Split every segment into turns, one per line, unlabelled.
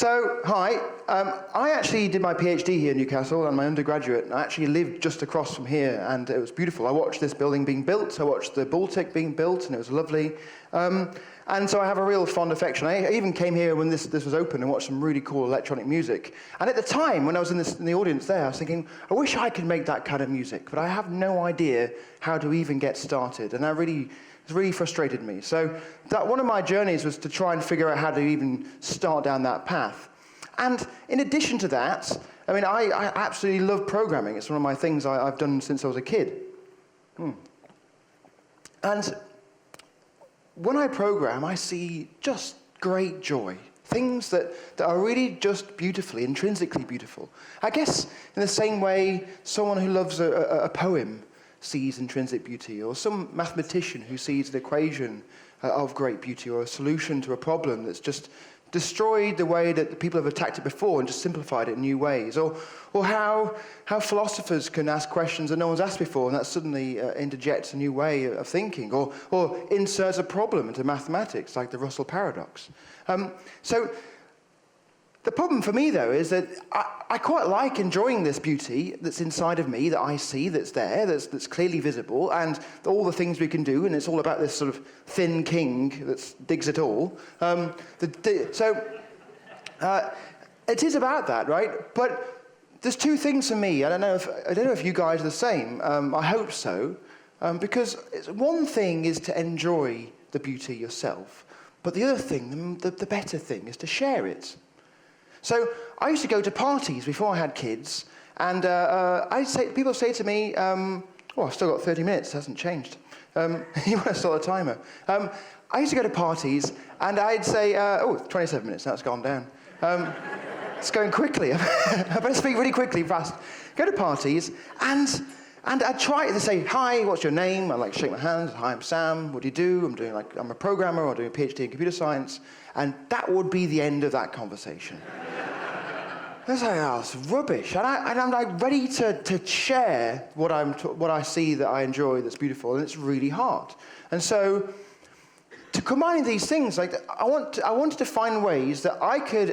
So, hi. I actually did my PhD here in Newcastle and my undergraduate, and I actually lived just across from here, and it was beautiful. I watched this building being built, I watched the Baltic being built, and it was lovely. And so I have a real fond affection. I even came here when this was open and watched some really cool electronic music. And at the time, when I was in the audience there, I was thinking, I wish I could make that kind of music, but I have no idea how to even get started. And that really frustrated me. So one of my journeys was to try and figure out how to even start down that path. And in addition to that, I mean, I absolutely love programming. It's one of my things I've done since I was a kid. And when I program, I see just great joy. Things that are really just beautifully, intrinsically beautiful. I guess in the same way someone who loves a poem sees intrinsic beauty, or some mathematician who sees an equation of great beauty, or a solution to a problem that's just destroyed the way that the people have attacked it before and just simplified it in new ways, or how philosophers can ask questions that no one's asked before, and that suddenly interjects a new way of thinking, or inserts a problem into mathematics, like the Russell paradox. So the problem for me, though, is that I quite like enjoying this beauty that's inside of me, that I see, that's there, that's clearly visible, and all the things we can do, and it's all about this sort of thin king that digs it all. So it is about that, right? But there's two things for me. I don't know if you guys are the same. I hope so, because one thing is to enjoy the beauty yourself, but the other thing, the better thing, is to share it. So I used to go to parties before I had kids, and people say to me, I've still got 30 minutes, it hasn't changed. You want to start a timer. I used to go to parties, and I'd say, 27 minutes, now it's gone down. It's going quickly. I better speak really quickly, fast. Go to parties, and I'd try to say, hi, what's your name? I'd shake my hand, hi, I'm Sam, what do you do? I'm a programmer, or doing a PhD in computer science, and that would be the end of that conversation. I was like, it's rubbish. And I'm ready to share what I see that I enjoy that's beautiful, and it's really hard. And so, to combine these things, I wanted to find ways that I could,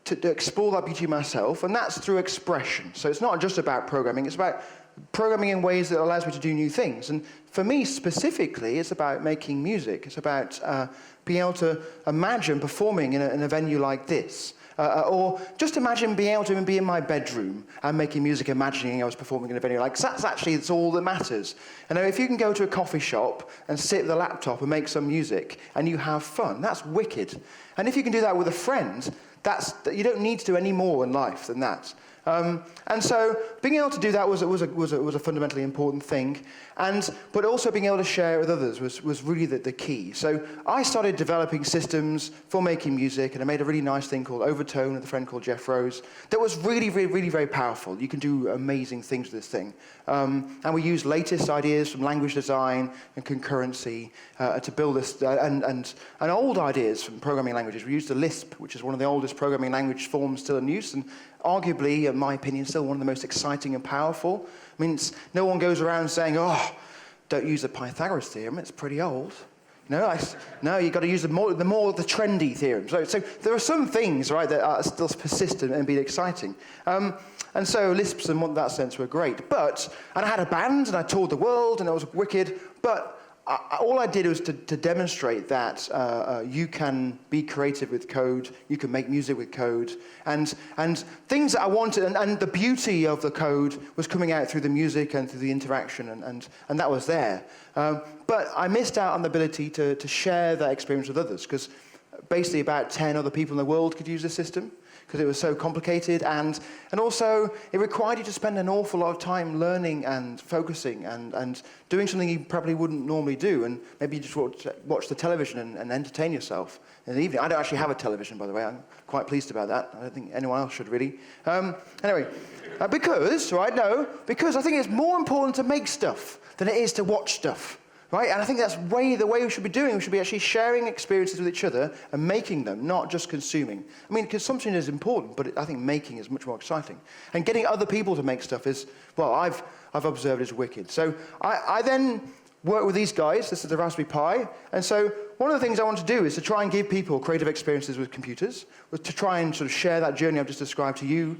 to explore that beauty myself, and that's through expression. So it's not just about programming, it's about programming in ways that allows me to do new things. And for me specifically, it's about making music. It's about being able to imagine performing in a venue like this. Or just imagine being able to be in my bedroom and making music, imagining I was performing in a venue. That's all that matters. And if you can go to a coffee shop and sit with a laptop and make some music and you have fun, that's wicked. And if you can do that with a friend, you don't need to do any more in life than that. And so being able to do that was a fundamentally important thing, but also being able to share it with others was really the key. So I started developing systems for making music, and I made a really nice thing called Overtone with a friend called Jeff Rose that was really, really, really very powerful. You can do amazing things with this thing. And we used latest ideas from language design and concurrency to build this, and old ideas from programming languages. We used the Lisp, which is one of the oldest programming language forms still in use, and arguably, in my opinion, still one of the most exciting and powerful. I mean, no one goes around saying, don't use the Pythagoras theorem, it's pretty old. No, you've got to use the trendy theorem. So there are some things, right, that are still persistent and be exciting. And so Lisps in that sense were great. And I had a band, and I toured the world, and it was wicked, but all I did was to demonstrate that you can be creative with code, you can make music with code, and things that I wanted, and the beauty of the code was coming out through the music and through the interaction, and that was there. But I missed out on the ability to share that experience with others, because basically about 10 other people in the world could use the system, because it was so complicated, and also it required you to spend an awful lot of time learning and focusing and doing something you probably wouldn't normally do, and maybe you just watch the television and entertain yourself in the evening. I don't actually have a television, by the way. I'm quite pleased about that. I don't think anyone else should really. Anyway, because I think it's more important to make stuff than it is to watch stuff. Right? And I think that's the way we should be doing. We should be actually sharing experiences with each other and making them, not just consuming. I mean, consumption is important, but I think making is much more exciting. And getting other people to make stuff is, I've observed is wicked. So I then work with these guys. This is the Raspberry Pi. And so one of the things I want to do is to try and give people creative experiences with computers, to try and sort of share that journey I've just described to you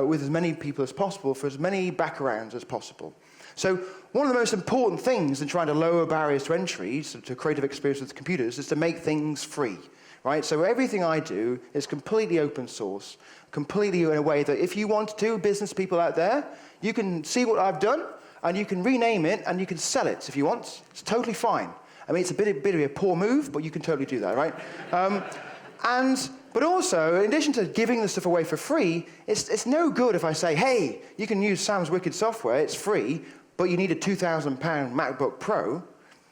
with as many people as possible, for as many backgrounds as possible. So one of the most important things in trying to lower barriers to entry to creative experiences with computers is to make things free. Right? So everything I do is completely open source, completely in a way that if you want to, business people out there, you can see what I've done, and you can rename it, and you can sell it if you want. It's totally fine. I mean, it's a bit of a poor move, but you can totally do that, right? But also, in addition to giving this stuff away for free, it's no good if I say, hey, you can use Sam's Wicked software, it's free, but you need a £2,000 MacBook Pro.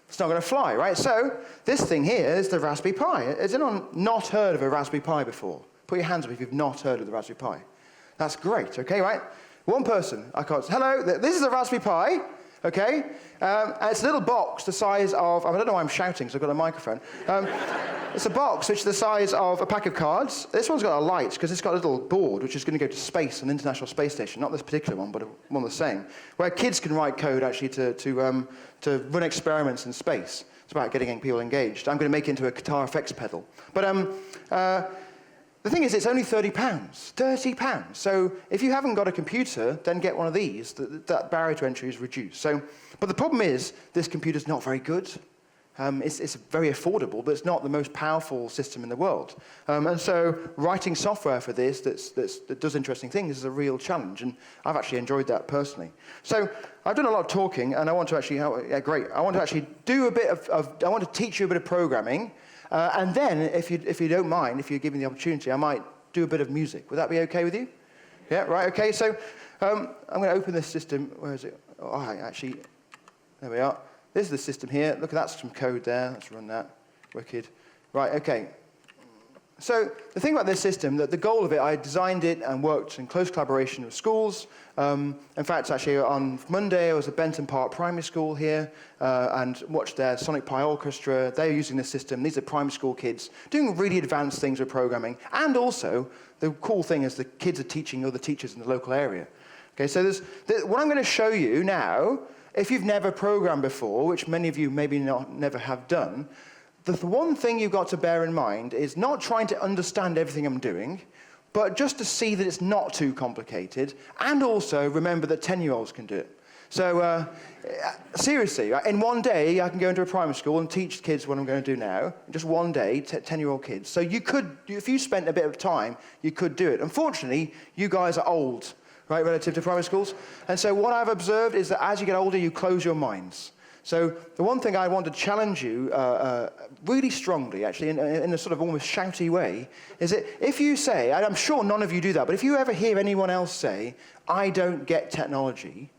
It's not going to fly, right? So this thing here is the Raspberry Pi. Has anyone not heard of a Raspberry Pi before? Put your hands up if you've not heard of the Raspberry Pi. That's great, okay, right? One person, I can't say, hello, this is a Raspberry Pi, okay? And it's a little box the size of, I don't know why I'm shouting because I've got a microphone. It's a box which is the size of a pack of cards. This one's got a light because it's got a little board which is going to go to space, an International Space Station. Not this particular one, but one the same. Where kids can write code actually to run experiments in space. It's about getting people engaged. I'm going to make it into a guitar effects pedal. But the thing is, it's only £30. £30. So if you haven't got a computer, then get one of these. That barrier to entry is reduced. But the problem is, this computer's not very good. It's very affordable, but it's not the most powerful system in the world. And so writing software for this that does interesting things is a real challenge, and I've actually enjoyed that personally. So I've done a lot of talking, and I want to actually, I want to actually do a bit I want to teach you a bit of programming, and then, if you don't mind, if you're given the opportunity, I might do a bit of music. Would that be okay with you? Yeah, right, okay. So I'm going to open this system. Where is it? Oh, actually, there we are. This is the system here. Look, that's some code there. Let's run that. Wicked. Right, okay. So the thing about this system, that the goal of it, I designed it and worked in close collaboration with schools. In fact, actually, on Monday, I was at Benton Park Primary School here and watched their Sonic Pi Orchestra. They're using this system. These are primary school kids doing really advanced things with programming. And also, the cool thing is the kids are teaching other teachers in the local area. Okay, so what I'm going to show you now, if you've never programmed before, which many of you maybe never have done, the one thing you've got to bear in mind is not trying to understand everything I'm doing, but just to see that it's not too complicated, and also remember that 10-year-olds can do it. So seriously, in one day, I can go into a primary school and teach kids what I'm going to do now. Just one day, 10-year-old kids. So you could, if you spent a bit of time, you could do it. Unfortunately, you guys are old, right, relative to primary schools. And so what I've observed is that as you get older, you close your minds. So the one thing I want to challenge you really strongly, actually, in a sort of almost shouty way, is that if you say, and I'm sure none of you do that, but if you ever hear anyone else say, I don't get technology,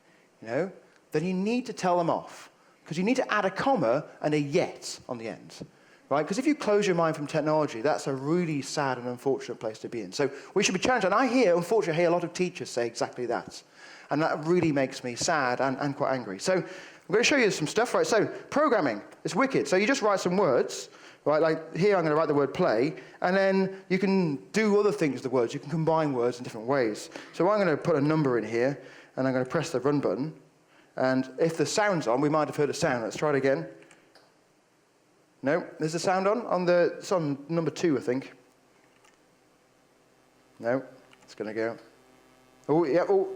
then you need to tell them off. Because you need to add a comma and a yet on the end. Right? Because if you close your mind from technology, that's a really sad and unfortunate place to be in. So we should be challenged. And unfortunately, I hear a lot of teachers say exactly that. And that really makes me sad and quite angry. So I'm going to show you some stuff. Right? So programming, it's wicked. So you just write some words. Right? Like here, I'm going to write the word play. And then you can do other things with the words. You can combine words in different ways. So I'm going to put a number in here. And I'm going to press the run button. And if the sound's on, we might have heard a sound. Let's try it again. No, there's a sound on? It's on number 2, I think. No, it's going to go. Oh, yeah, oh.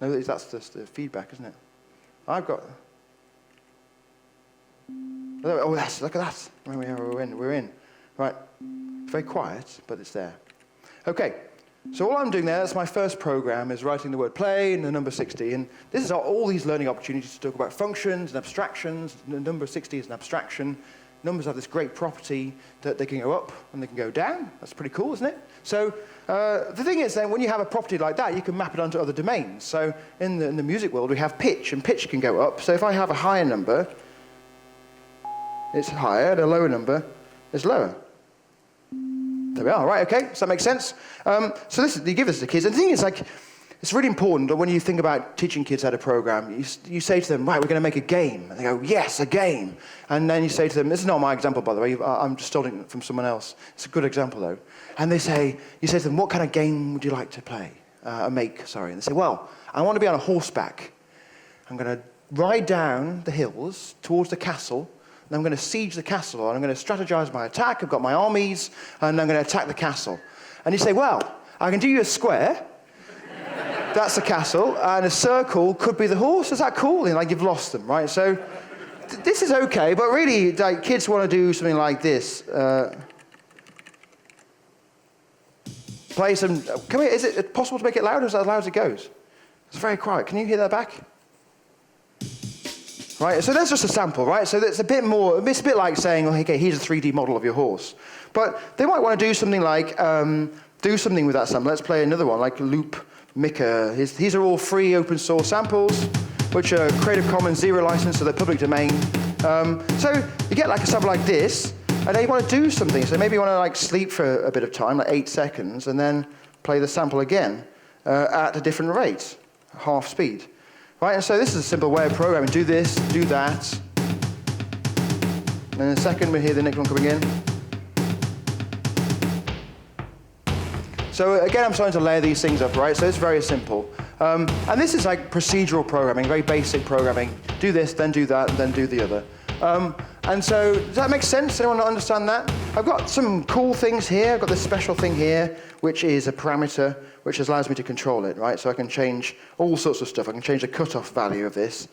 No, that's just the feedback, isn't it? I've got... Oh, look at that. We're in. Right, very quiet, but it's there. Okay, so all I'm doing there, that's my first program, is writing the word play and the number 60. And this is all these learning opportunities to talk about functions and abstractions. The number 60 is an abstraction. Numbers have this great property that they can go up and they can go down. That's pretty cool, isn't it? So the thing is then, when you have a property like that, you can map it onto other domains. So in the music world, we have pitch, and pitch can go up. So if I have a higher number, it's higher, and a lower number is lower. There we are, right, okay, does that make sense? So you give this to kids, and the thing is, like, it's really important that when you think about teaching kids how to program, you say to them, right, we're going to make a game. And they go, yes, a game. And then you say to them, this is not my example, by the way, I'm just stealing it from someone else. It's a good example, though. And you say to them, what kind of game would you like to play? And they say, well, I want to be on a horseback. I'm going to ride down the hills towards the castle, and I'm going to siege the castle, or I'm going to strategize my attack, I've got my armies, and I'm going to attack the castle. And you say, well, I can do you a square, that's the castle, and a circle could be the horse. Is that cool? And like, you've lost them, right? So this is okay, but really, like, kids want to do something like this. Play some. Come here. Is it possible to make it louder? Is that as loud as it goes? It's very quiet. Can you hear that back? Right. So that's just a sample, right? So that's a bit more. It's a bit like saying, well, okay, here's a 3D model of your horse. But they might want to do something like do something with that sample. Let's play another one, like Loop Mika. These are all free open source samples, which are Creative Commons zero license, so they're public domain. So you get like a sample like this, and then you want to do something. So maybe you want to like sleep for a bit of time, like 8 seconds, and then play the sample again at a different rate, half speed. Right, and so this is a simple way of programming. Do this, do that. And in a second, we hear the next one coming in. So again, I'm starting to layer these things up, right? So it's very simple. And this is like procedural programming, very basic programming. Do this, then do that, and then do the other. And so, does that make sense? Anyone understand that? I've got some cool things here. I've got this special thing here, which is a parameter, which allows me to control it, right? So I can change all sorts of stuff. I can change the cutoff value of this.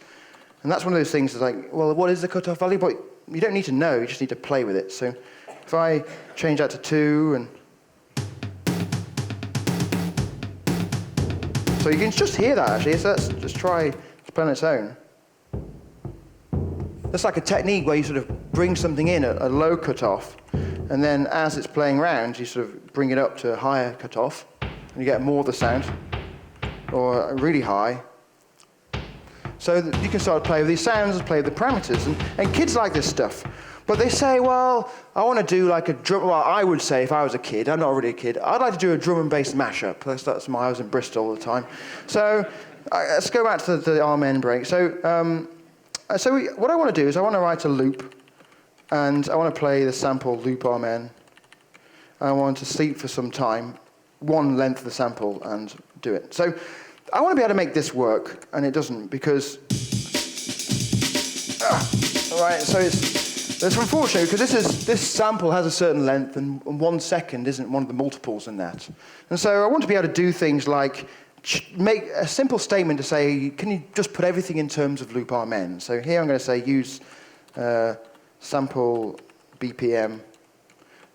And that's one of those things that's like, well, what is the cutoff value? But you don't need to know, you just need to play with it. So if I change that to 2, and so you can just hear that, actually. So let's just try to play on its own. That's like a technique where you sort of bring something in at a low cutoff, and then as it's playing around, you sort of bring it up to a higher cutoff, and you get more of the sound, or really high. So that you can start to play with these sounds, play with the parameters, and kids like this stuff. But they say, well, I want to do like a drum. Well, I would say if I was a kid, I'm not really a kid, I'd like to do a drum and bass mashup. That's my, I was in Bristol all the time. So let's go back to the Amen break. So what I want to do is I want to write a loop, and I want to play the sample loop Amen. I want to sleep for some time, one length of the sample, and do it. So I want to be able to make this work, and it doesn't because, right, so it's unfortunate because this sample has a certain length, and 1 second isn't one of the multiples in that. And so I want to be able to do things like make a simple statement to say, can you just put everything in terms of loop Amen? So here I'm going to say use sample BPM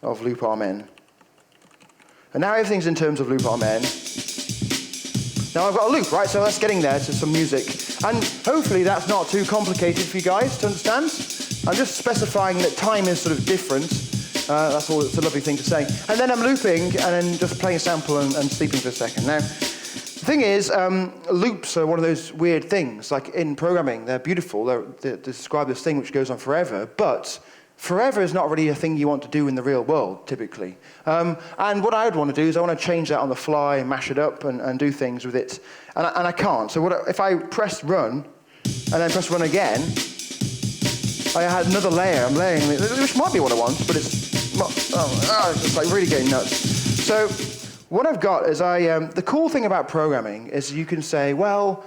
of loop Amen. And now everything's in terms of loop Amen. Now I've got a loop, right? So that's getting there to some music. And hopefully that's not too complicated for you guys to understand. I'm just specifying that time is sort of different. That's all. It's a lovely thing to say. And then I'm looping and then just playing a sample and sleeping for a second. Now, the thing is, loops are one of those weird things. Like in programming, they're beautiful. They describe this thing which goes on forever, but forever is not really a thing you want to do in the real world, typically. And what I would want to do is I want to change that on the fly, and mash it up, and do things with it. And I can't. So if I press run, and then press run again, I had another layer. I'm layering it, which might be what I want, but it's not. It's like really getting nuts. So what I've got is the cool thing about programming is you can say, well,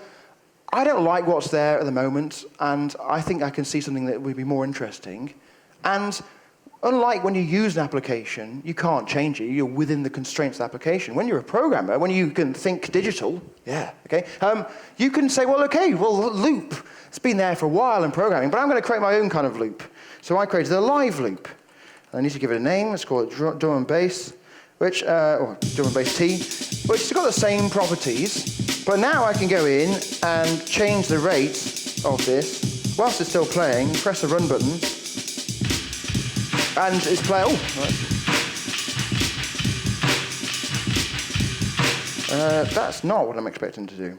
I don't like what's there at the moment, and I think I can see something that would be more interesting. And unlike when you use an application, you can't change it. You're within the constraints of the application. When you're a programmer, when you can think digital, you can say, well, okay, loop. It's been there for a while in programming, but I'm going to create my own kind of loop. So I created a live loop. I need to give it a name. Let's call it drum and bass, or drum and bass T, which has got the same properties. But now I can go in and change the rate of this whilst it's still playing. Press the run button. And it's playing. That's not what I'm expecting to do.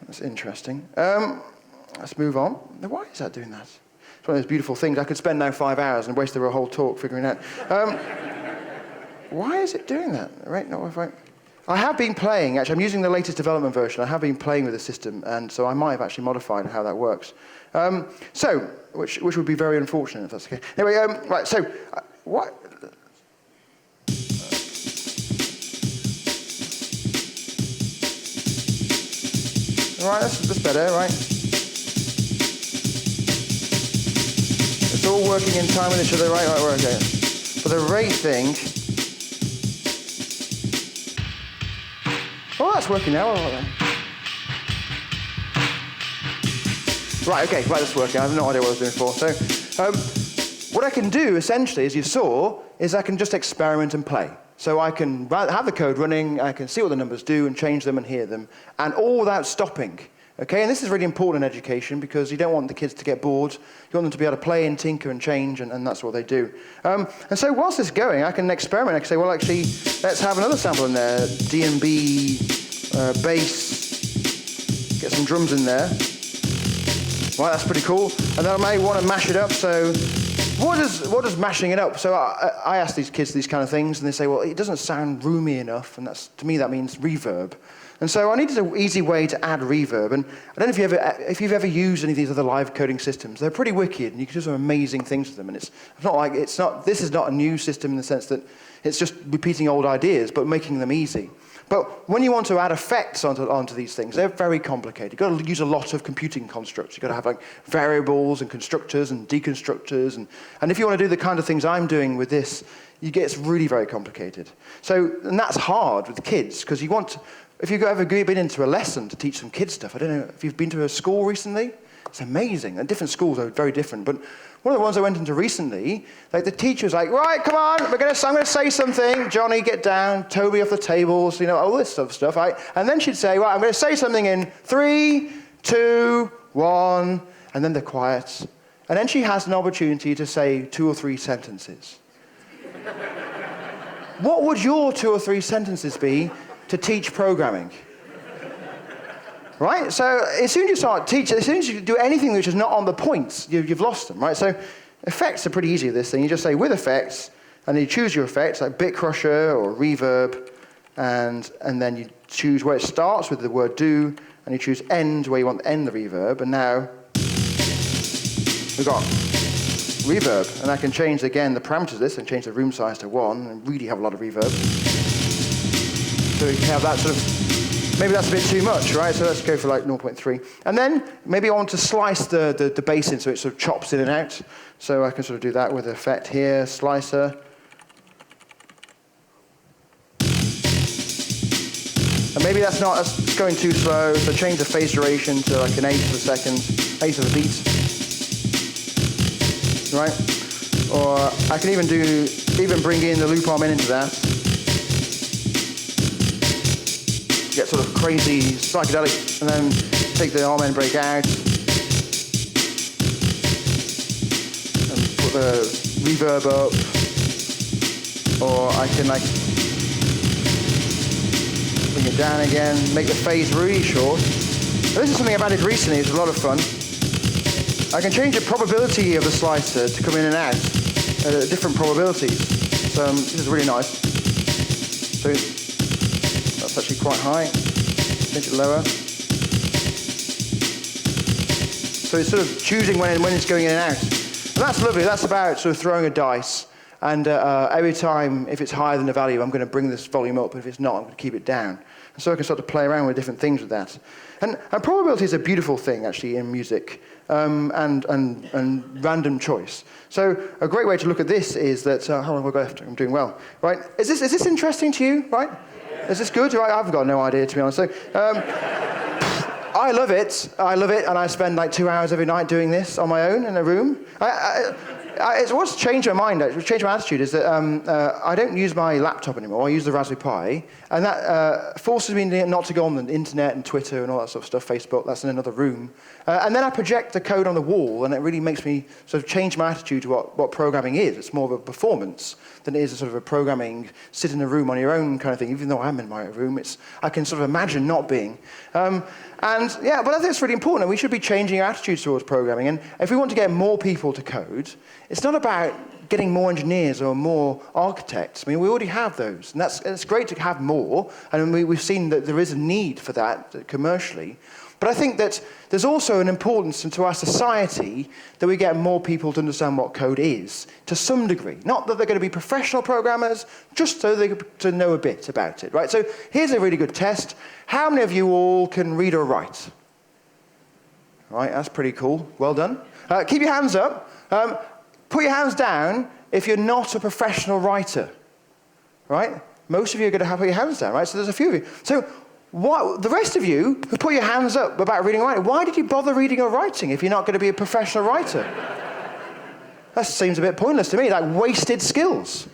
That's interesting. Let's move on. Why is that doing that? It's one of those beautiful things. I could spend now 5 hours and waste the whole talk figuring out. Why is it doing that? Right? No, if I have been playing. Actually, I'm using the latest development version. I have been playing with the system, and so I might have actually modified how that works. Which would be very unfortunate if that's okay. Anyway, right, so, what? All right, that's better, right? they're all working in time with each other, right, we're okay. For the rate thing, oh, that's working now, right, okay, right, that's working. I have no idea what I was doing before. So, what I can do, essentially, as you saw, is I can just experiment and play. So I can have the code running, I can see what the numbers do and change them and hear them, and all without stopping. Okay, and this is really important in education because you don't want the kids to get bored. You want them to be able to play and tinker and change, and that's what they do. And so whilst this is going, I can experiment. I can say, well, actually, let's have another sample in there. D&B, bass, get some drums in there. Right, that's pretty cool. And then I may want to mash it up, so what does mashing it up? So I ask these kids these kind of things, and they say, well, it doesn't sound roomy enough, and to me that means reverb. And so I needed an easy way to add reverb. And I don't know if you've ever used any of these other live coding systems. They're pretty wicked, and you can do some amazing things with them. And this is not a new system in the sense that it's just repeating old ideas, but making them easy. But when you want to add effects onto these things, they're very complicated. You've got to use a lot of computing constructs. You've got to have like variables and constructors and deconstructors. And if you want to do the kind of things I'm doing with this, it's really very complicated. And that's hard with kids, because if you've ever been into a lesson to teach some kids stuff, I don't know if you've been to a school recently, it's amazing. And different schools are very different. But one of the ones I went into recently, like the teacher was like, right, come on, I'm going to say something. Johnny, get down. Toby off the tables, all this sort of stuff. Right? And then she'd say, right, I'm going to say something in 3, 2, 1, and then they're quiet. And then she has an opportunity to say 2 or 3 sentences. What would your 2 or 3 sentences be to teach programming? Right? So as soon as you start teaching, as soon as you do anything which is not on the points, you've lost them, right? So effects are pretty easy with this thing. You just say with effects, and you choose your effects, like bit crusher or reverb, and then you choose where it starts with the word do, and you choose end where you want to end the reverb, and now we've got reverb. And I can change, again, the parameters of this, and change the room size to 1, and really have a lot of reverb. So we can have that sort of, maybe that's a bit too much, right? So let's go for like 0.3. And then maybe I want to slice the bass in so it sort of chops in and out. So I can sort of do that with an effect here, slicer. And maybe that's going too slow, so change the phase duration to like an 1/8 of a second, 1/8 of a beat. Right? Or I can even bring in the loop arm into that. Get sort of crazy psychedelic, and then take the arm end break out, and put the reverb up, or I can bring it down again, make the phase really short. Now, this is something I've added recently. It's a lot of fun. I can change the probability of the slicer to come in and out at different probabilities. So this is really nice. So that's actually quite high. Change it lower. So it's sort of choosing when it's going in and out. And that's lovely. That's about sort of throwing a dice. And every time, if it's higher than the value, I'm going to bring this volume up. If it's not, I'm going to keep it down. And so I can start to play around with different things with that. And probability is a beautiful thing, actually, in music. And random choice. So a great way to look at this is that, how long have I got left? I'm doing well. Right? Is this interesting to you? Right? Is this good? Right? I've got no idea, to be honest. So, I love it, and I spend like 2 hours every night doing this on my own in a room. It's what's changed my mind, actually, changed my attitude, is that I don't use my laptop anymore. I use the Raspberry Pi, and that forces me not to go on the internet and Twitter and all that sort of stuff, Facebook. That's in another room. And then I project the code on the wall, and it really makes me sort of change my attitude to what programming is. It's more of a performance than it is a sort of a programming, sit in a room on your own kind of thing. Even though I'm in my room, I can sort of imagine not being. But I think it's really important, and we should be changing our attitudes towards programming. And if we want to get more people to code, it's not about getting more engineers or more architects. I mean, we already have those, and it's great to have more, and we've seen that there is a need for that commercially. But I think that there's also an importance to our society that we get more people to understand what code is, to some degree. Not that they're going to be professional programmers, just so they to know a bit about it, right? So here's a really good test. How many of you all can read or write? Right, that's pretty cool. Well done. Keep your hands up. Put your hands down if you're not a professional writer, right? Most of you are going to have put your hands down, right? So there's a few of you. So the rest of you who put your hands up about reading or writing, why did you bother reading or writing if you're not going to be a professional writer? That seems a bit pointless to me, like wasted skills,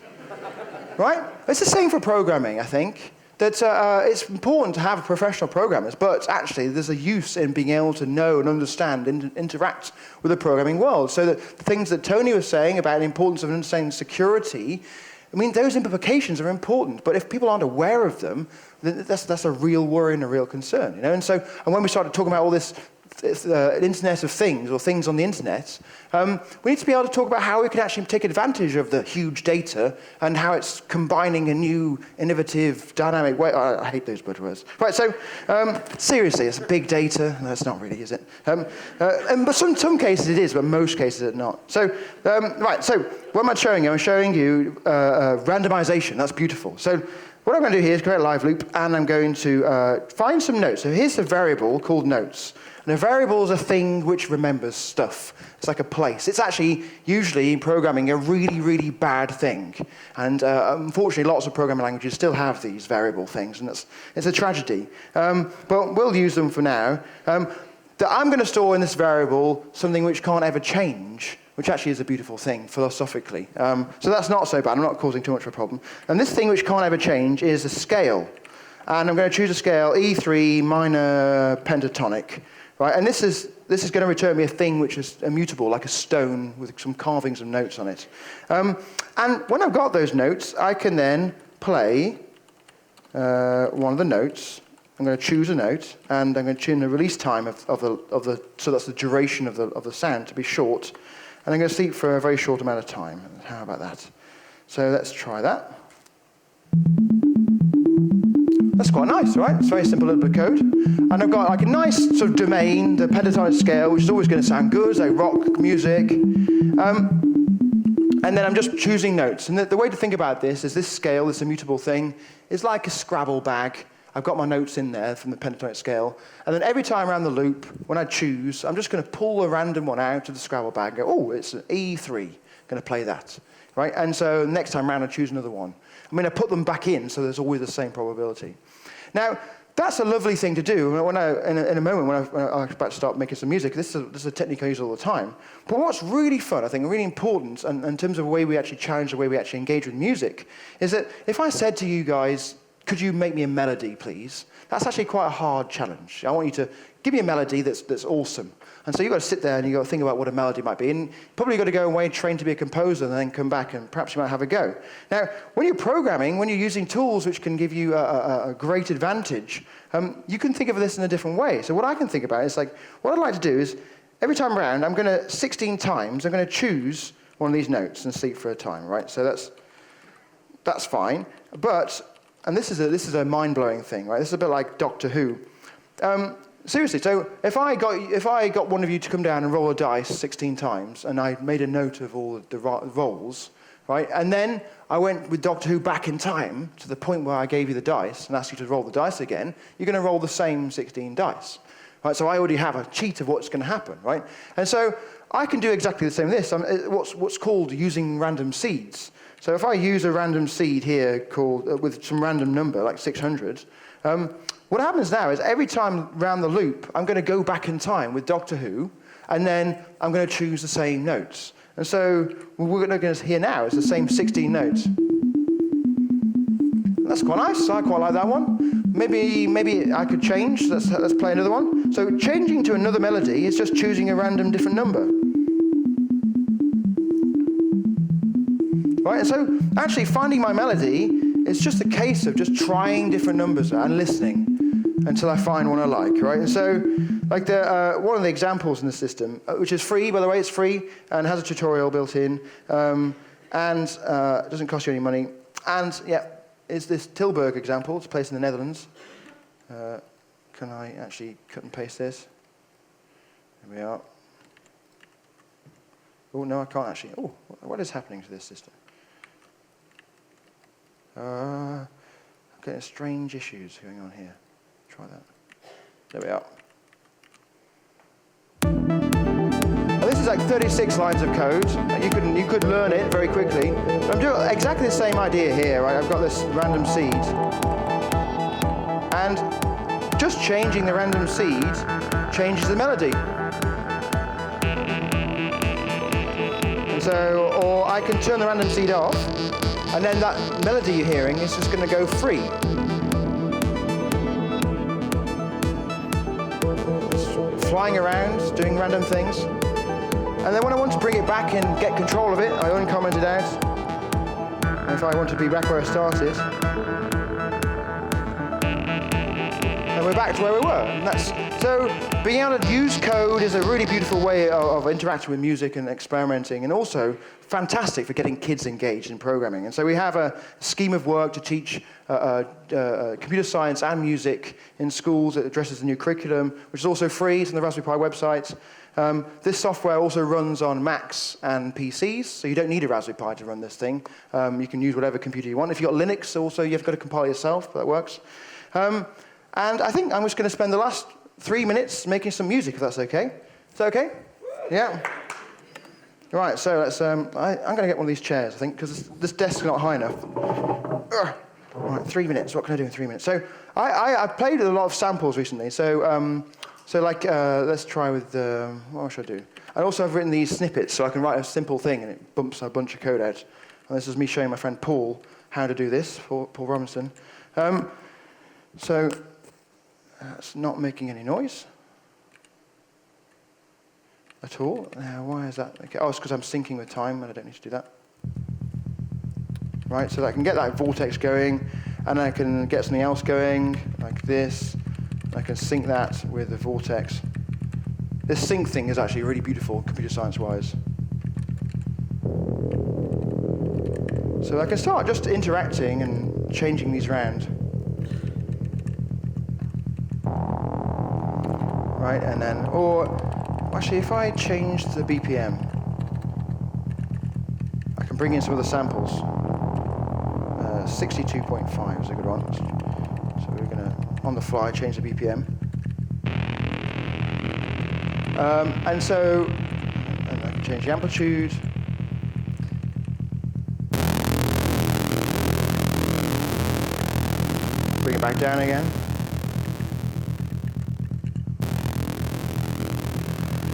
right? It's the same for programming, I think. That it's important to have professional programmers, but actually there's a use in being able to know and understand and interact with the programming world. So that the things that Tony was saying about the importance of understanding security, I mean, those implications are important, but if people aren't aware of them, then that's a real worry and a real concern, you know? And when we started talking about all this Internet of Things, or things on the internet, we need to be able to talk about how we can actually take advantage of the huge data and how it's combining a new, innovative, dynamic way. I hate those buzzwords. Right, so seriously, it's big data. No, it's not really, is it? But some cases it is, but most cases it's not. So, right, so what am I showing you? I'm showing you randomization. That's beautiful. So what I'm going to do here is create a live loop, and I'm going to find some notes. So here's a variable called notes. And a variable is a thing which remembers stuff. It's like a place. It's actually, usually in programming, a really, really bad thing. And unfortunately, lots of programming languages still have these variable things, and it's a tragedy. But we'll use them for now. That I'm going to store in this variable something which can't ever change, which actually is a beautiful thing, philosophically. So that's not so bad. I'm not causing too much of a problem. And this thing which can't ever change is a scale. And I'm going to choose a scale, E3 minor pentatonic. Right, and this is going to return me a thing which is immutable, like a stone with some carvings and notes on it. And when I've got those notes, I can then play one of the notes. I'm going to choose a note, and I'm going to tune the release time of the so that's the duration of the sound to be short, and I'm going to sleep for a very short amount of time. How about that? So let's try that. That's quite nice, right? It's a very simple little bit of code. And I've got like a nice sort of domain, the pentatonic scale, which is always going to sound good, it's like rock music. And then I'm just choosing notes. And the way to think about this is this scale, this immutable thing, is like a Scrabble bag. I've got my notes in there from the pentatonic scale. And then every time around the loop, when I choose, I'm just going to pull a random one out of the Scrabble bag and go, oh, it's an E3. I'm going to play that. Right? And so next time around, I choose another one. I mean, I put them back in, so there's always the same probability. Now, that's a lovely thing to do. In a moment, when I'm about to start making some music, this is a technique I use all the time. But what's really fun, I think, and really important, and in terms of the way we actually challenge the way we actually engage with music, is that if I said to you guys, could you make me a melody, please? That's actually quite a hard challenge. I want you to give me a melody that's awesome. And so you've got to sit there and you've got to think about what a melody might be. And probably got to go away and train to be a composer and then come back and perhaps you might have a go. Now, when you're programming, when you're using tools which can give you a great advantage, you can think of this in a different way. So what I can think about is like, what I'd like to do is, every time around, I'm going to, 16 times, I'm going to choose one of these notes and sleep for a time, right? So that's fine. But, and this is a mind-blowing thing, right? This is a bit like Doctor Who. Seriously, so if I got one of you to come down and roll a dice 16 times, and I made a note of all the rolls, right, and then I went with Doctor Who back in time to the point where I gave you the dice and asked you to roll the dice again, you're going to roll the same 16 dice, right? So I already have a cheat of what's going to happen, right? And so I can do exactly the same with this. What's called using random seeds. So if I use a random seed here called with some random number like 600. What happens now is every time around the loop, I'm going to go back in time with Doctor Who, and then I'm going to choose the same notes. And so what we're going to hear now is the same 16 notes. That's quite nice. I quite like that one. Maybe I could change. Let's play another one. So changing to another melody is just choosing a random different number. Right? And so actually finding my melody is just a case of just trying different numbers and listening until I find one I like, right? And so, like one of the examples in the system, which is free, by the way, it's free, and has a tutorial built in, and it doesn't cost you any money. And, yeah, it's this Tilburg example. It's a place in the Netherlands. Can I actually cut and paste this? There we are. Oh, no, I can't actually. Oh, what is happening to this system? I'm getting strange issues going on here. Try that. There we are. Now, this is is like 36 lines of code. You could learn it very quickly. But I'm doing exactly the same idea here, right? I've got this random seed. And just changing the random seed changes the melody. And so, or I can turn the random seed off, and then that melody you're hearing is just going to go free. It's flying around, doing random things. And then when I want to bring it back and get control of it, I uncomment it out. And if I want to be back where I started, and we're back to where we were. And so being able to use code is a really beautiful way of interacting with music and experimenting, and also fantastic for getting kids engaged in programming. And so we have a scheme of work to teach computer science and music in schools that addresses the new curriculum, which is also free. It's on the Raspberry Pi website. This software also runs on Macs and PCs, so you don't need a Raspberry Pi to run this thing. You can use whatever computer you want. If you've got Linux also, you've got to compile it yourself, but that works. And I think I'm just going to spend the last 3 minutes making some music, if that's okay. Is that okay? Yeah. Right, so let's. I'm going to get one of these chairs, I think, because this desk's not high enough. Right, 3 minutes. What can I do in 3 minutes? So I played with a lot of samples recently. So let's try with what should I do? I also have written these snippets, so I can write a simple thing and it bumps a bunch of code out. And this is me showing my friend Paul how to do this, Paul Robinson. So it's not making any noise at all. Now, why is that? Okay. Oh, it's because I'm syncing with time, and I don't need to do that. Right, so I can get that vortex going, and I can get something else going, like this. I can sync that with the vortex. This sync thing is actually really beautiful, computer science-wise. So I can start just interacting and changing these around. Right, and then, or actually, if I change the BPM, I can bring in some of the samples. 62.5 is a good one. So we're going to, on the fly, change the BPM. And I can change the amplitude. Bring it back down again.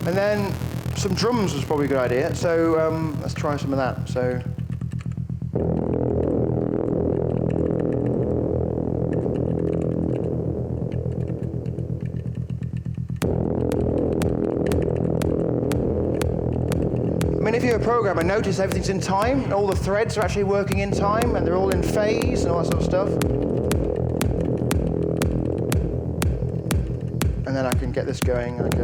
And then some drums was probably a good idea. So let's try some of that. So. I mean, if you're a programmer, notice everything's in time. All the threads are actually working in time, and they're all in phase and all that sort of stuff. And then I can get this going like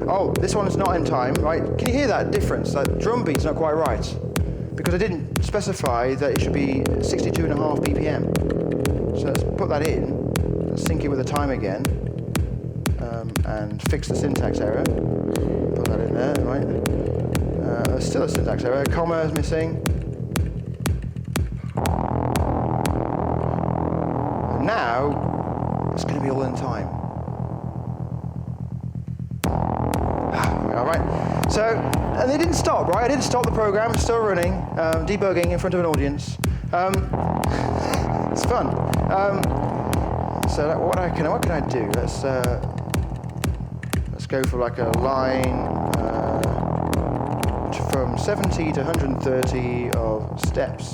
oh, this one's not in time, right? Can you hear that difference? That drum beat's not quite right. Because I didn't specify that it should be 62.5 BPM. So let's put that in, and sync it with the time again, and fix the syntax error. Put that in there, right? There's still a syntax error, a comma is missing. And now, it's going to be all in time. All right. So, and they didn't stop, right? I didn't stop the program. It's still running, debugging in front of an audience. It's fun. So, what can I do? Let's go for like a line from 70 to 130 of steps.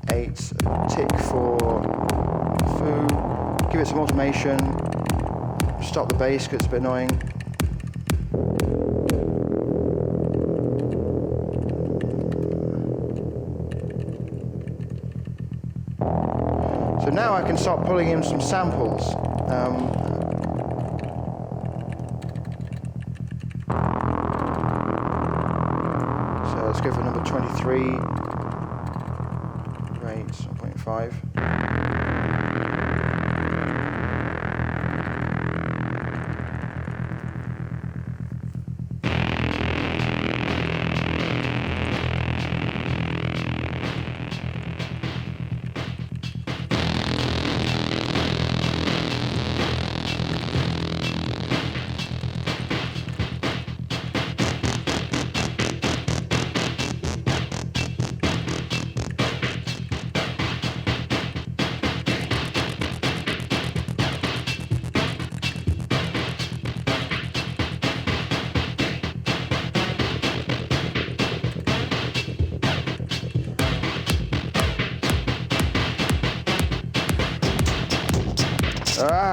8 tick for foo. Give it some automation. Stop the bass because it's a bit annoying. So now I can start pulling in some samples. So let's go for number 23. Rate 0.5.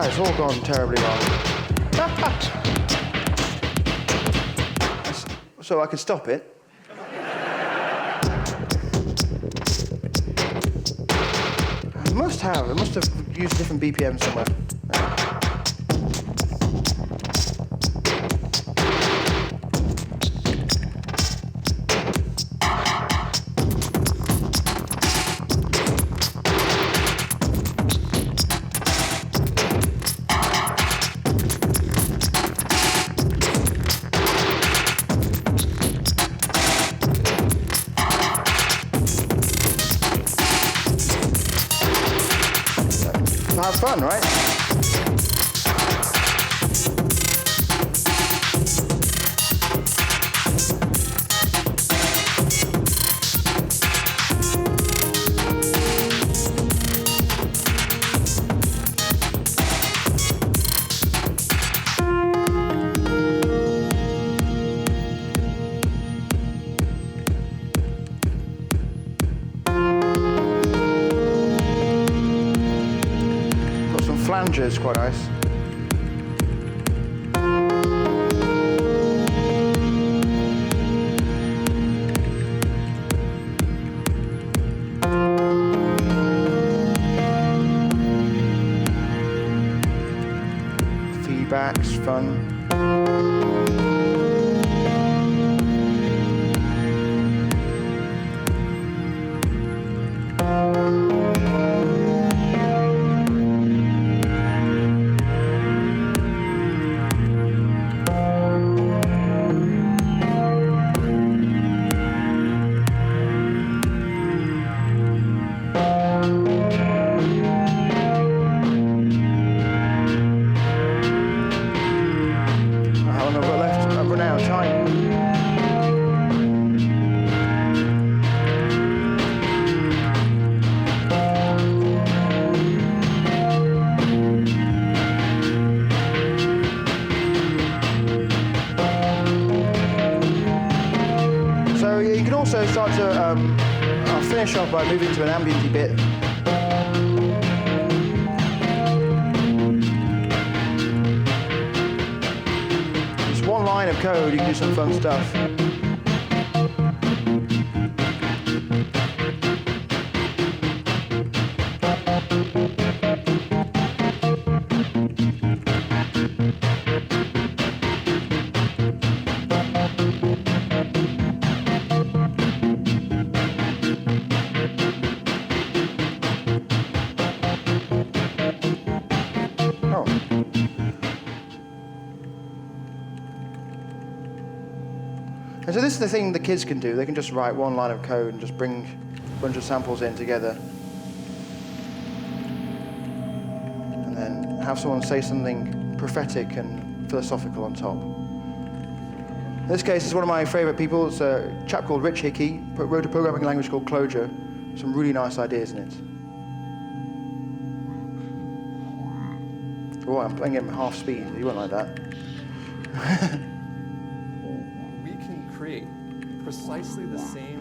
it's all gone terribly wrong. So I could stop it. It must have used a different BPM somewhere. Have fun, right? Flanges, quite nice. Feedback's fun. Also start to, I'll finish off by moving to an ambienty bit. Just one line of code, you can do some fun stuff. And so this is the thing the kids can do. They can just write one line of code and just bring a bunch of samples in together. And then have someone say something prophetic and philosophical on top. In this case, it's one of my favorite people. It's a chap called Rich Hickey, wrote a programming language called Clojure. Some really nice ideas in it. Oh, I'm playing him half speed. You won't like that.
Precisely the same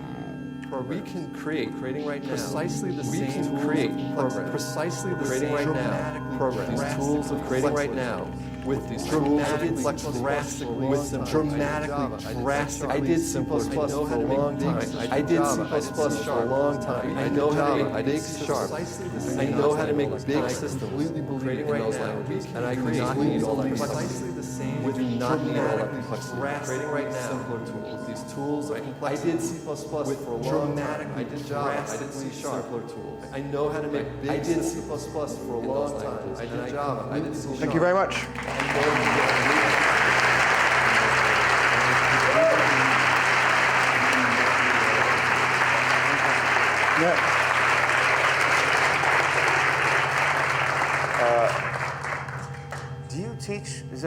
program. We can creating right now. Precisely the same. We can create programs. Precisely the same right now. Programs. These tools of creating right now with these dramatically, with some dramatically drastic. I did C++ for a long time. I did C++ for a long time. I know how to make big sharp. I know how to make big systems. Completely believe in those languages, and I do not need all that complexity. We do not need all that complexity. Creating right now simpler tools. These tools I did C++ for a long time. I did Java. I did C# simpler tools. I know how to make big. I did C++ for a long time. I did Java. I did C#.
Thank you very much. Yeah.
Do you teach? Do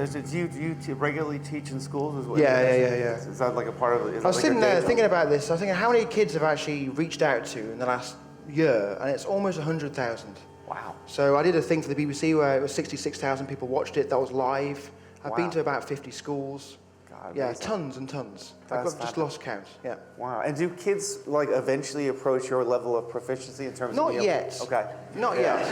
you regularly teach in schools as well?
Yeah.
Is that like a part of it?
I was sitting there thinking about this. I was thinking, how many kids have actually reached out to in the last year? And it's almost 100,000.
Wow.
So I did a thing for the BBC where it was 66,000 people watched it. That was live. I've been to about 50 schools.
God,
yeah, tons and tons. I've just lost count. Yeah.
Wow. And do kids like eventually approach your level of proficiency in terms of?
Not yet.
Okay.
Not yet.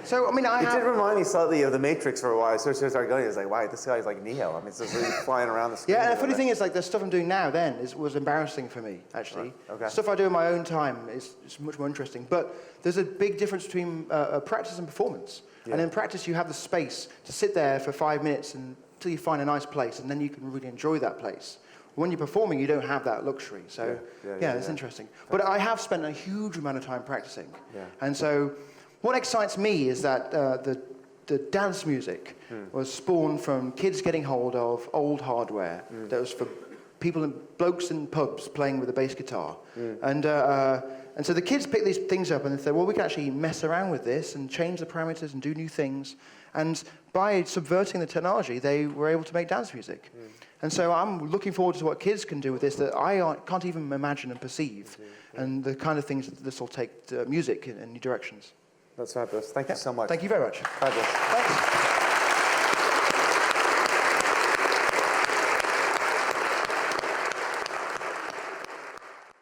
So, I mean,
It did remind me slightly of The Matrix for a while. So I started going, it's like, wow, this guy's like Neo. I mean, it's just really flying around the screen.
Yeah, and the funny thing is, like, the stuff I'm doing now was embarrassing for me, actually.
Right. Okay.
Stuff I do in my own time is much more interesting. But there's a big difference between practice and performance.
Yeah.
And in practice, you have the space to sit there for 5 minutes until you find a nice place, and then you can really enjoy that place. When you're performing, you don't have that luxury. So, yeah, it's interesting. But I have spent a huge amount of time practicing.
Yeah.
And so what excites me is that the dance music was spawned from kids getting hold of old hardware that was for blokes in pubs playing with a bass guitar. And so the kids picked these things up and they said, well, we can actually mess around with this and change the parameters and do new things. And by subverting the technology, they were able to make dance music. And so I'm looking forward to what kids can do with this that I can't even imagine and perceive, and the kind of things that this will take music in new directions.
That's fabulous. Thank you so much.
Thank you very much.
Fabulous.
Thanks.